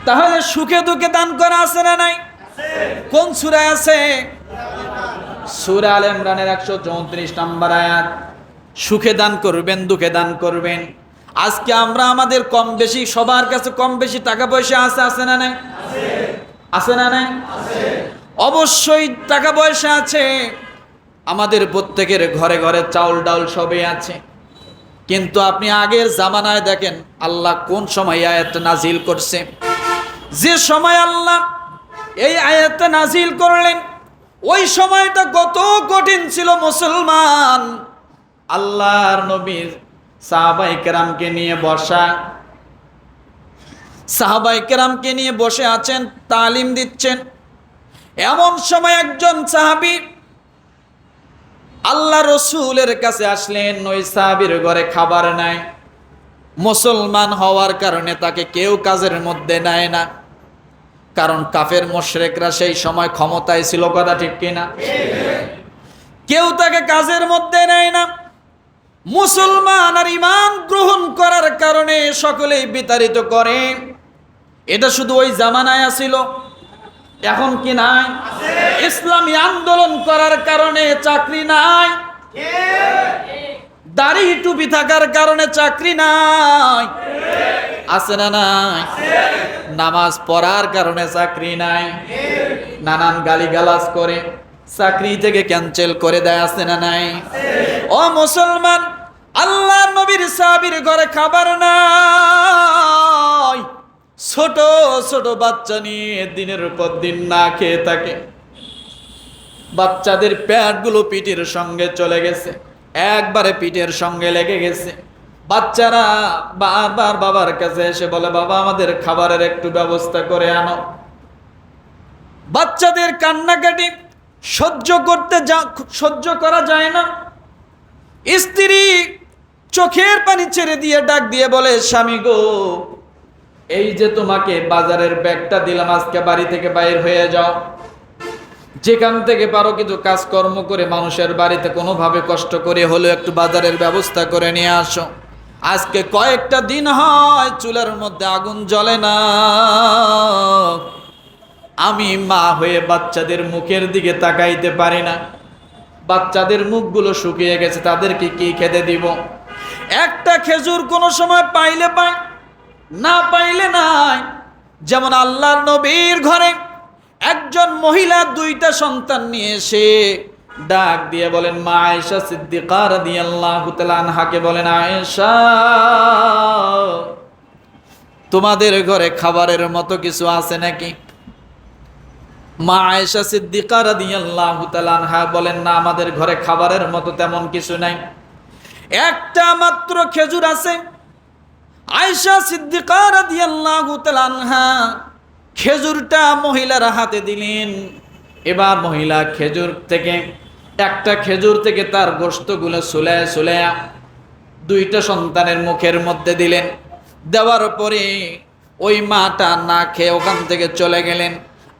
তাহলে সুখে দুঃখে দান করা আছে না নাই? কোন সূরায় আছে? সূরা আলে ইমরানের 134 নম্বর আয়াত। সুখে দান করবেন, দুঃখে দান করবেন। আজকে আমরা আমাদের কম বেশি সবার কাছে কম বেশি টাকা পয়সা আছে না নাই? আছে না নাই? অবশ্যই টাকা পয়সা আছে। আমাদের প্রত্যেকের ঘরে ঘরে চাউল ডাউল সবই আছে। কিন্তু আপনি আগের জামানায় দেখেন আল্লাহ কোন সময় আয়াত নাজিল করছে। যে সময় আল্লাহ এই আয়াতটা নাজিল করলেন ওই সময়টা কত কঠিন ছিল। মুসলমান আল্লাহর নবীর সাহাবায়ে কেরামকে নিয়ে বসা, সাহাবায়ে কেরামকে নিয়ে বসে আছেন, তালিম দিচ্ছেন। এমন সময় একজন সাহাবী আল্লাহ রসুলের কাছে আসলেন। ওই সাহাবীর ঘরে খাবার নাই। মুসলমান হওয়ার কারণে তাকে কেউ কাজের মধ্যে নেয় না, কারণ কাফের মুশরিকরা সেই সময় ক্ষমতায় ছিল। কথা ঠিক কিনা? কেউ তাকে কাজের মধ্যে নেয় না। মুসলমান আর ঈমান গ্রহণ করার কারণে সকলেই বিতাড়িত করে। এটা শুধু ওই জামানায় ছিল, এখন কি নাই? ইসলামী আন্দোলন করার কারণে চাকরি নাই, দাড়ি টুপি থাকার কারণে চাকরি নাই, আছে না নাই? নামাজ পড়ার কারণে চাকরি নাই, নানান গালিগালাজ করে চাকরি থেকে ক্যান্সেল করে দেয়, আছে না নাই? ও মুসলমান, আল্লাহর নবীর সাহাবীর ঘরে খাবার নাই। ছোট ছোট বাচ্চা নিয়ে দিনের পর দিন না খেয়ে থাকে। বাচ্চাদের পেটগুলো পিঠের সঙ্গে চলে গেছে, একবারে পিঠের সঙ্গে লেগে গেছে। বাচ্চারা বারবার বাবার কাছে এসে বলে, বাবা আমাদের খাবারের একটু ব্যবস্থা করে আনো। বাচ্চাদের কান্নাকাটি সহ্য করা যায় না। স্ত্রী চোখের পানি ছেড়ে দিয়ে ডাক দিয়ে বলে, স্বামী গো, এই যে তোমাকে বাজারের ব্যাগটা দিলাম, আজকে বাড়ি থেকে বাইর হয়ে যাও। যেখান থেকে পারো কিছু কাজকর্ম করে মানুষের বাড়িতে কোনোভাবে কষ্ট করে হলেও একটু বাজারের ব্যবস্থা করে নিয়ে আসো। আজকে কয়েকটা দিন হয় চুলার মধ্যে আগুন জ্বলে না। আমি মা হয়ে বাচ্চাদের মুখের দিকে তাকাইতে পারি না। বাচ্চাদের মুখগুলো শুকিয়ে গেছে, তাদেরকে কি খেতে দিব? একটা খেজুর কোনো সময় পাইলে পাই, না পাইলে নাই। যেমন আল্লাহর নবীর ঘরে একজন মহিলা দুইটা সন্তান নিয়ে এসে ডাক দিয়ে বলেন, মা আয়েশা সিদ্দিকা রাদিয়াল্লাহু তাআলা আনহাকে বলেন, আয়েশা তোমাদের ঘরে খাবারের মতো কিছু আছে নাকি? মা আয়েশা সিদ্দিকা রাদিয়াল্লাহু তাআলা আনহা বলেন, না, আমাদের ঘরে খাবারের মতো তেমন কিছু নাই, একটা মাত্র খেজুর আছে। আয়েশা সিদ্দিকা রাদিয়াল্লাহু তাআলা আনহা খেজুরটা মহিলার হাতে দিলেন। এবার মহিলা খেজুর থেকে একটা খেজুর থেকে তার গোশতগুলো সুলায়া দুইটা সন্তানের মুখের মধ্যে দিলেন। দেওয়ার পরে ওই মাটা না খেয়ে ওখান থেকে চলে গেলেন।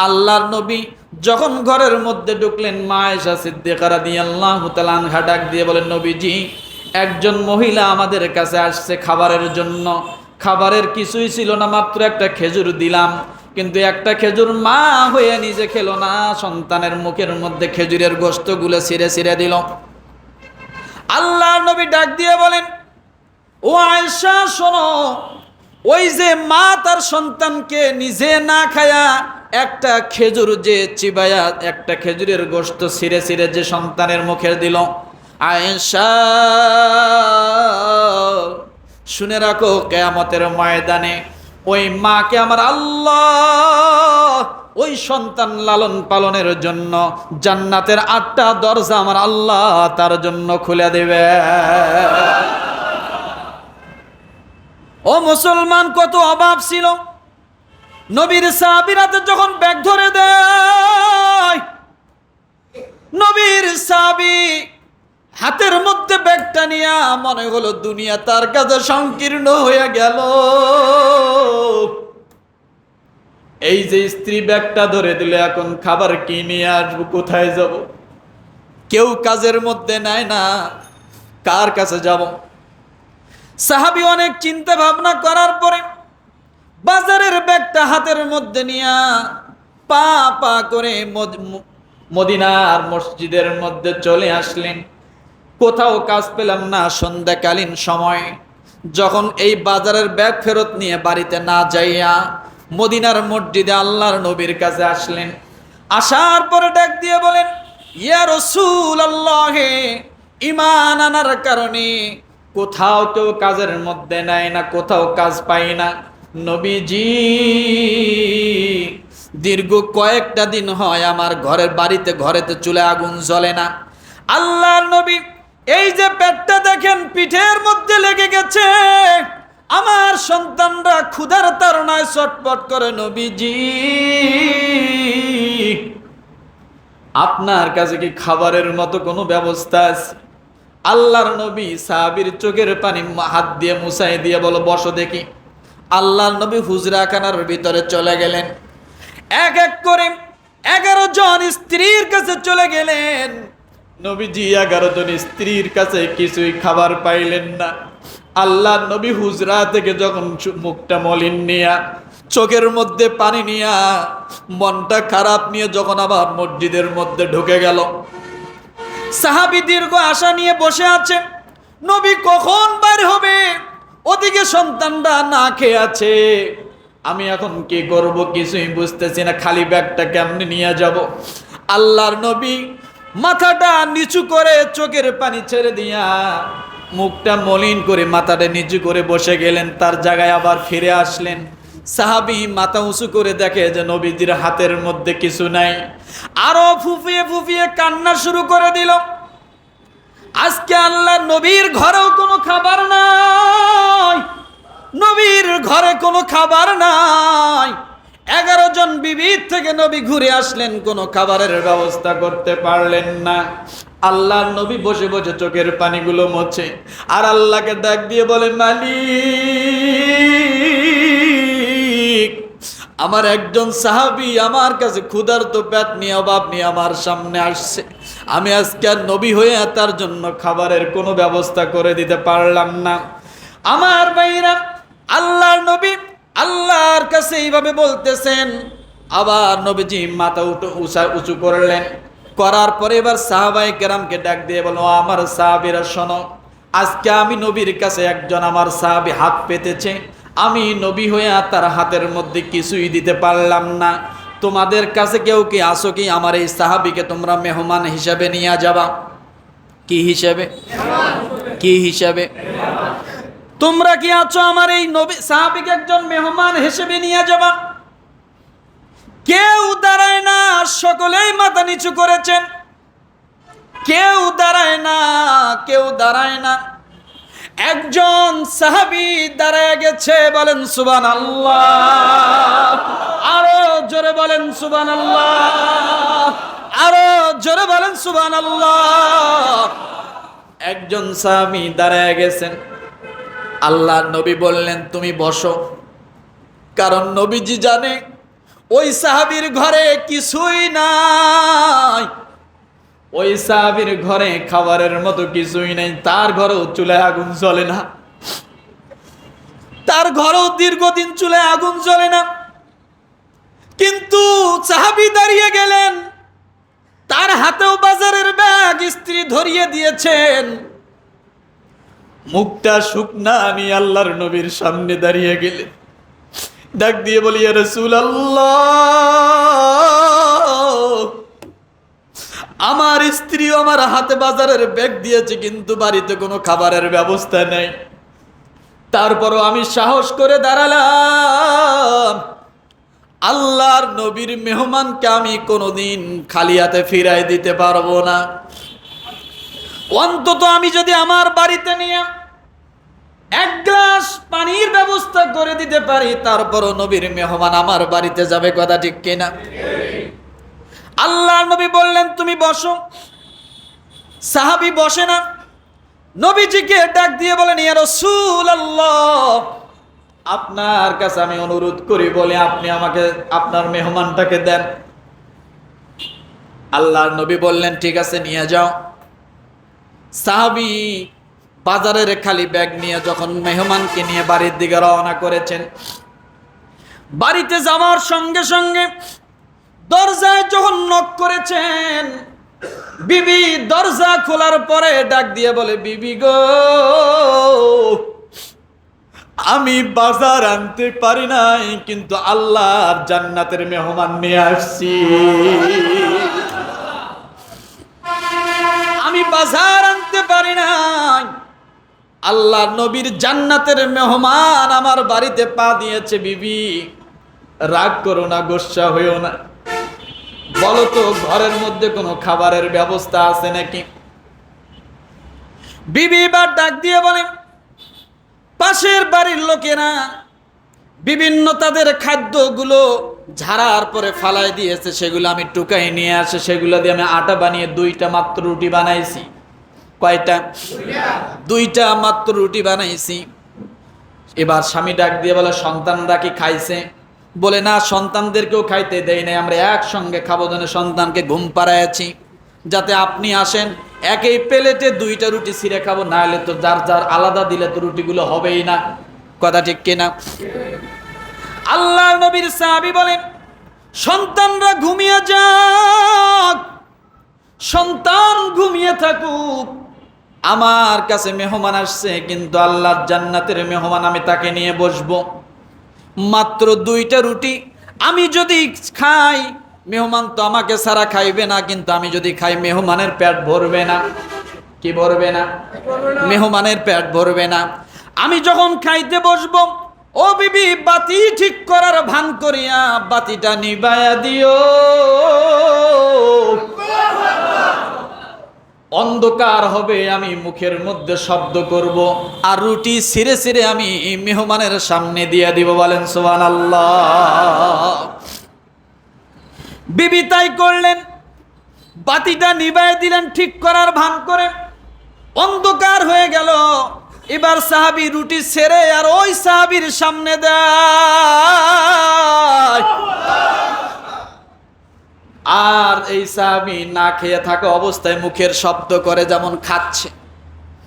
আল্লাহর নবী যখন ঘরের মধ্যে ঢুকলেন, মা আয়েশা সিদ্দিকা রাদিয়াল্লাহু তাআলা আনহা ডাক দিয়ে বলেন, নবীজি, একজন মহিলা আমাদের কাছে আসছে খাবারের জন্য। খাবারের কিছুই ছিল না, মাত্র একটা খেজুর দিলাম, কিন্তু একটা খেজুর মা হয়ে নিজে খেলো না, সন্তানের মুখের মধ্যে খেজুরের গোশতগুলো ছিঁড়ে দিল। আল্লাহর নবী ডাক দিয়ে বলেন, ও আয়েশা শোনো, ওই যে মা তার সন্তানকে নিজে না খায়া একটা খেজুর যে চিবায়া একটা খেজুরের গোশত ছিঁড়ে যে সন্তানের মুখে দিল, আয়েশা শুনে রাখো, কিয়ামতের ময়দানে ওই মাকে আমার আল্লাহ ওই সন্তান লালন পালনের জন্য জান্নাতের 8টা দরজা আমার আল্লাহ তার জন্য খুলে দেবে। ও মুসলমান, কত অভাব ছিল। নবীর সাহাবীরাতে যখন ব্যাগ ধরে দেয়, নবীর সাহাবী হাতের মধ্যে ব্যাগটা নিয়ে মনে হলো দুনিয়া তার কাছে সংকীর্ণ হয়ে গেল। এই যে স্ত্রী ব্যাগটা ধরে দিলে, এখন খাবার কি নিয়ে আসবো, কোথায় যাব? কেউ কাজের মধ্যে নেয় না, কার কাছে যাব? সাহাবী অনেক চিন্তা ভাবনা করার পরে বাজারের ব্যাগটা ব্যাগটা হাতের মধ্যে নিয়া পা পা করে মদিনার মসজিদের মধ্যে চলে আসলেন। কোথাও কাজ পেলাম না। সন্ধ্যাকালীন সময় যখন এই বাজারের ব্যাগ ফেরত নিয়ে বাড়িতে না যাইয়া মদিনার মসজিদে আল্লাহর নবীর কাছে আসলেন। আসার পরে ডাক দিয়ে বলেন, ইয়া রাসূলুল্লাহ, ঈমান আনার কারণে কোথাও কেউ কাজের মধ্যে নেয় না, কোথাও কাজ পাই না। নবীজি, দীর্ঘ কয়েকটা দিন হয় আমার ঘরেতে চুলে আগুন জ্বলে না। আল্লাহর নবী, এই যে পেটটা দেখেন পিঠের মধ্যে লেগে গেছে, আমার সন্তানরা ক্ষুধার তাড়নায় ছটফট করে। নবীজি, আপনার কাছে কি খাবারের মতো কোনো ব্যবস্থা আছে? আল্লাহর নবী সাহাবীর চোখের পানি হাত দিয়ে মুছাই দিয়ে বলো, বসো দেখি। আল্লাহর নবী হুজরাখানার ভিতরে চলে গেলেন। এক এক করে 11 জন স্ত্রীর কাছে চলে গেলেন। নবীজি 11 জন স্ত্রীর কাছে কিছুই খাবার পাইলেন না। আল্লাহর নবী হুজরা থেকে যখন মুখটা মলিন নিয়া, চোখের মধ্যে পানি নিয়া, মনটা খারাপ নিয়ে যখন আবার মসজিদের মধ্যে ঢুকে গেল, সাহাবী দীর্ঘ আশা নিয়ে বসে আছে, নবী কখন বের হবে? ওদিকে সন্তানরা না খেয়ে আছে, আমি এখন কি করব কিছুই বুঝতেছি না, খালি ব্যাগটা কেমনে নিয়ে যাব। আল্লাহর নবী মাথাটা নিচু করে চোখের পানি ছেড়ে দিয়া মুখটা মলিন করে মাথাটা নিচু করে বসে গেলেন। তার জায়গায় আবার ফিরে আসলেন। সাহাবী মাথা উঁচু করে দেখে যে নবীজির হাতের মধ্যে কিছু নাই। আরো ফুফিয়ে ফুফিয়ে কান্না শুরু করে দিল। আজকে আল্লাহর নবীর ঘরেও কোনো খাবার নাই, নবীর ঘরে কোনো খাবার নাই। 11 জন বিবির থেকে নবী ঘুরে আসলেন, কোনো খাবারের ব্যবস্থা করতে পারলেন না। আল্লাহর নবী বসে বসে চোখের পানিগুলো মোছে আর আল্লাহকে ডাক দিয়ে বলে, মালিক, আমার একজন সাহাবী আমার কাছে ক্ষুধার্ত পেট নিয়ে অভাব নিয়ে আমার সামনে আসছে, আমি আজকে আর নবী হয়ে তার জন্য খাবারের কোনো ব্যবস্থা করে দিতে পারলাম না। আমার ভাইরা, আল্লাহর নবী আল্লাহর কাছে এইভাবে বলতেছেন। আবার নবীজি মাথা উঁচু করলেন। করার পরে এবার সাহাবায়ে কেরামকে ডাক দিয়ে বলো, আমার সাহাবীরা শোনো, আজকে আমি নবীর কাছে একজন আমার সাহাবী হাত পেতেছে, আমি নবী হয়ে তার হাতের মধ্যে কিছুই দিতে পারলাম না। তোমাদের কাছে কেউ কি আসো কি আমার এই সাহাবীকে তোমরা মেহমান হিসাবে নিয়ে যাবা? কি হিসাবে? কি হিসাবে? তোমরা কি আছো আমার এই নবী সাহাবীকে একজন মেহমান হিসেবে নিয়ে যাবা? কেউ দাঁড়ায় না, সকলেই মাথা নিচু করেছেন। কেউ দাঁড়ায় না, কেউ দাঁড়ায় না। একজন সাহাবী দাঁড়ায় গেছে, বলেন সুবহানাল্লাহ। আরো জোরে বলেন সুবহানাল্লাহ, আরো জোরে বলেন সুবহানাল্লাহ। একজন সাহাবী দাঁড়ায় গেছেন। আল্লাহর নবী বললেন, তুমি বসো। কারণ নবীজি জানে ওই সাহাবীর ঘরে কিছুই নাই, ওই সাহাবীর ঘরে খাবারের মতো কিছুই নেই। তার ঘরেও চুলায় আগুন জ্বলে না, তার ঘরেও দীর্ঘদিন চুলায় আগুন জ্বলে না। কিন্তু সাহাবী দাঁড়িয়ে গেলেন, তার হাতেও বাজারের ব্যাগ স্ত্রী ধরিয়ে দিয়েছেন। মুখটা শুকনা নিয়ে আল্লাহর নবীর সামনে দাঁড়িয়ে গেলেন। ডাক দিয়ে বলি, ইয়া রাসূলুল্লাহ, আমার স্ত্রী আমার হাতে বাজারের ব্যাগ দিয়েছে, কিন্তু বাড়িতে কোনো খাবারের ব্যবস্থা নেই। তারপরও আমি সাহস করে দাঁড়ালাম। আল্লাহর নবীর মেহমানকে আমি কোনোদিন খালি হাতে ফিরাই দিতে পারবো না। অন্তত আমি যদি আমার বাড়িতে নিয়ে এক গ্লাস পানির ব্যবস্থা করে দিতে পারি, তারপরও নবীর মেহমান আমার বাড়িতে যাবে। কথা ঠিক কিনা? আল্লাহর নবী বললেন, তুমি বসো। সাহাবী বসে না। নবীজিকে ডাক দিয়ে বলেন, ইয়া রাসূলুল্লাহ, আপনার কাছে আমি অনুরোধ করি বলে আপনি আমাকে আপনার মেহমানটাকে দেন। আল্লাহর নবী বললেন, ঠিক আছে, নিয়ে যাও। সাহাবী বাজারের খালি ব্যাগ নিয়ে যখন মেহমানকে নিয়ে বাড়ির দিকে রওনা করেছেন, বাড়িতে যাওয়ার সঙ্গে সঙ্গে দরজায় যখন নক করেছেন, বিবি দরজা খোলার পরে ডাক দিয়ে বলে, বিবি গো, আমি বাজার আনতে পারি নাই, কিন্তু আল্লাহর জান্নাতের মেহমান নিয়ে আসছি। আমি বাজার আনতে পারি নাই, আল্লাহ নবীর জান্নাতের মেহমান আমার বাড়িতে পা দিয়েছে। বিবি রাগ করো না, গোসা হইও না, বলো তো ঘরের মধ্যে কোনো খাবারের ব্যবস্থা আছে নাকি? বিবি এবার ডাক দিয়ে বলেন, পাশের বাড়ির লোকেরা বিভিন্ন তাদের খাদ্যগুলো ঝাড়ার পরে ফালাই দিয়েছে, সেগুলো আমি টুকাই নিয়ে আসে, সেগুলো দিয়ে আমি আটা বানিয়ে 2টা মাত্র রুটি বানাইছি। কয়টা? 2টা মাত্র রুটি বানাইছি। এবার স্বামী ডাক দিয়ে বলে, সন্তানরা কি খাইছে? বলে, না, সন্তানদেরকেও খাইতে দেই নাই, আমরা একসঙ্গে খাবো জন্য সন্তানকে ঘুম পাড়াইছি, যাতে আপনি আসেন একই প্লেটে 2টা রুটি ছিঁড়ে খাবো, না হলে তো যার যার আলাদা দিলে তো রুটিগুলো হবেই না। কথা ঠিক কিনা? আল্লাহ নবীর সাহাবী বলেন, সন্তানরা ঘুমিয়ে যাক, সন্তান ঘুমিয়ে থাকুক, আমার কাছে মেহমান আসছে, কিন্তু আল্লাহর জান্নাতের মেহমান, আমি তাকে নিয়ে বসবো। মাত্র 2টা রুটি আমি যদি খাই, মেহমান তো আমাকে ছাড়া খাইবে না, কিন্তু আমি যদি খাই মেহমানের পেট ভরবে না। কি ভরবে না? মেহমানের পেট ভরবে না। আমি যখন খাইতে বসবো, ও বিবি, বাতি ঠিক করার ভান করিয়া বাতিটা নিবায়া দিও, অন্ধকার হবে, আমি মুখের মধ্যে শব্দ করব, আর রুটি ছিঁড়ে ছিঁড়ে আমি মেহমানের সামনে দিয়ে দিব। বলেন সুবহানাল্লাহ। বিবি তাই করলেন, বাতিটা নিবায় দিলেন ঠিক করার ভান করে। অন্ধকার হয়ে গেল। এবার সাহাবী রুটি ছেড়ে আর ওই সাহাবীর সামনে দেয়, আর এই সাহাবী না খেয়ে থাকা অবস্থায় মুখের শব্দ করে, যেমন খাচ্ছে,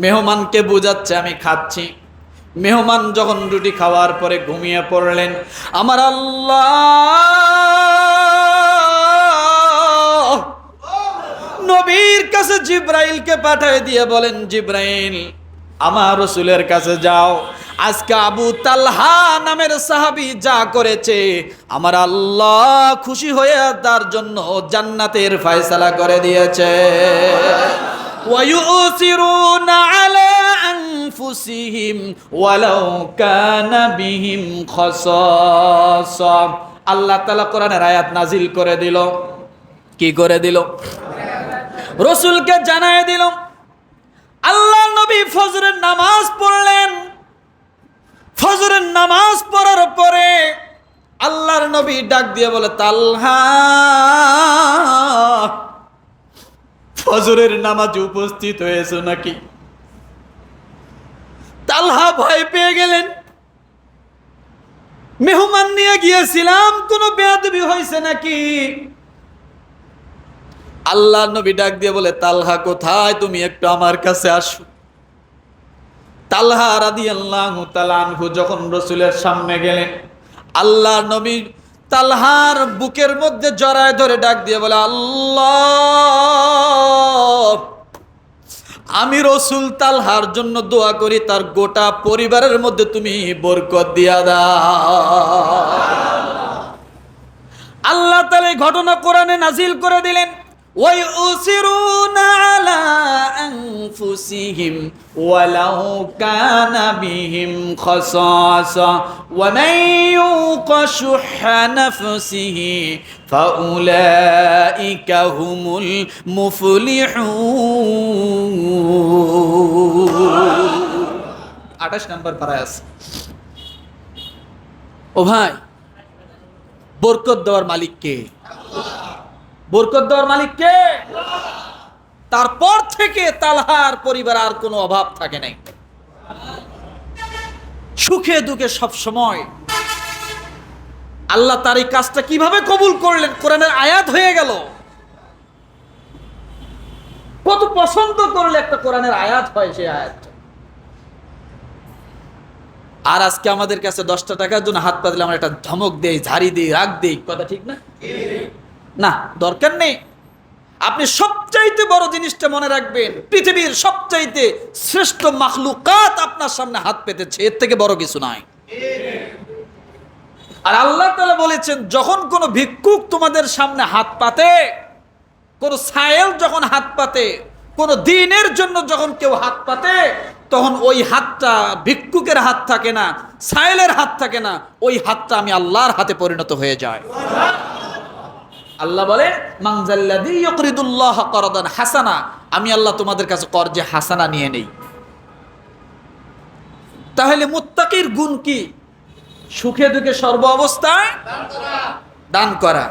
মেহমানকে বোঝাচ্ছে আমি খাচ্ছি। মেহমান যখন রুটি খাওয়ার পরে ঘুমিয়ে পড়লেন, আমার আল্লাহ নবীর কাছে জিব্রাইলকে পাঠিয়ে দিয়ে বলেন, জিব্রাইল, আমার রাসূলের কাছে যাও, আজকে আবু তালহা নামের সাহাবী যা করেছে, আমার আল্লাহ খুশি হয়ে তার জন্য জান্নাতের ফয়সালা করে দিয়েছে। ওয়ায়ুসিরুনা আলা আনফুসিহিম ওয়ালাউ কানা বিহিম খাসাসা। আল্লাহ তাআলা কোরআনের আয়াত নাজিল করে দিল। কি করে দিল? রাসূলকে জানায় দিল। আল্লাহ নবী ফজরের নামাজ পড়লেন। ফজরের নামাজ পড়ার পরে আল্লাহর নবী ডাক দিয়ে বলে, তালহা, ফজরের নামাজে উপস্থিত হয়েছে নাকি? তালহা ভয় পেয়ে গেলেন, মেহমান নিয়ে গিয়েছিলাম, কোনো বেয়াদবি হয়েছে নাকি? আল্লাহ নবী ডাক দিয়ে বলে, তালহা কোথায়? তুমি একটু আমার কাছে আসো। তালহা রাদিয়াল্লাহু তাআলা আনহু যখন রাসূলের সামনে গেলেন, আল্লাহ নবী তালহার বুকের মধ্যে জড়ায় ধরে ডাক দিয়ে বলে, আল্লাহ, আমি রাসূল তালহার জন্য দোয়া করি, তার গোটা পরিবারের মধ্যে তুমি বরকত দিয়া দাও। আল্লাহ তাআলা এই ঘটনা কোরআনে নাজিল করে দিলেন। وَيُؤْثِرُونَ عَلَى أَنفُسِهِمْ وَلَوْ كَانَ بِهِمْ خَصَاصَةٌ وَمَنْ يُوقَ شُحَّ نَفْسِهِ فَأُولَئِكَ هُمُ الْمُفْلِحُونَ। 28 নম্বর পারায় আছে। ও ভাই, বরকত দেওয়ার মালিক কে? বরকত দেওয়ার মালিক কে? তারপর থেকে তালহার পরিবার আর কোনো অভাব থাকে নাই, সুখে দুঃখে সব সময়। আল্লাহ তার এই কাজটা কিভাবে কবুল করলেন? কোরআনের আয়াত হয়ে গেল। কত পছন্দ করলে একটা কোরআনের আয়াত হয়, সেই আয়াত। আর আজকে আমাদের কাছে 10টা টাকার জন্য হাত পাতলে আমরা একটা ধমক দেই, ঝাড়ি দেই, রাগ দেই, কথা ঠিক না? না, দরকার নেই। আপনি সবচাইতে বড় জিনিসটা মনে রাখবেন, পৃথিবীর সবচাইতে শ্রেষ্ঠ মাখলুকাত আপনার সামনে হাত পেতেছে, এর থেকে বড় কিছু নাই। আর আল্লাহ তাআলা বলেছেন, যখন কোনো ভিক্ষুক তোমাদের সামনে হাত পাতে, কোন সায়েল যখন হাত পাতে, কোন দ্বীনের জন্য যখন কেউ হাত পাতে, তখন ওই হাতটা ভিক্ষুকের হাত থাকে না, সায়েলের হাত থাকে না, ওই হাতটা আমি আল্লাহর হাতে পরিণত হয়ে যায়। আল্লাহ বলে, মানজাল্লাযী ইউকরিদুল্লাহ করদান হাসানা, আমি আল্লাহ তোমাদের কাছে কর্জে হাসানা নিয়ে নেই। তাহলে মুত্তাকির গুণ কি? সুখে দুঃখে সর্ব অবস্থায় দান করা।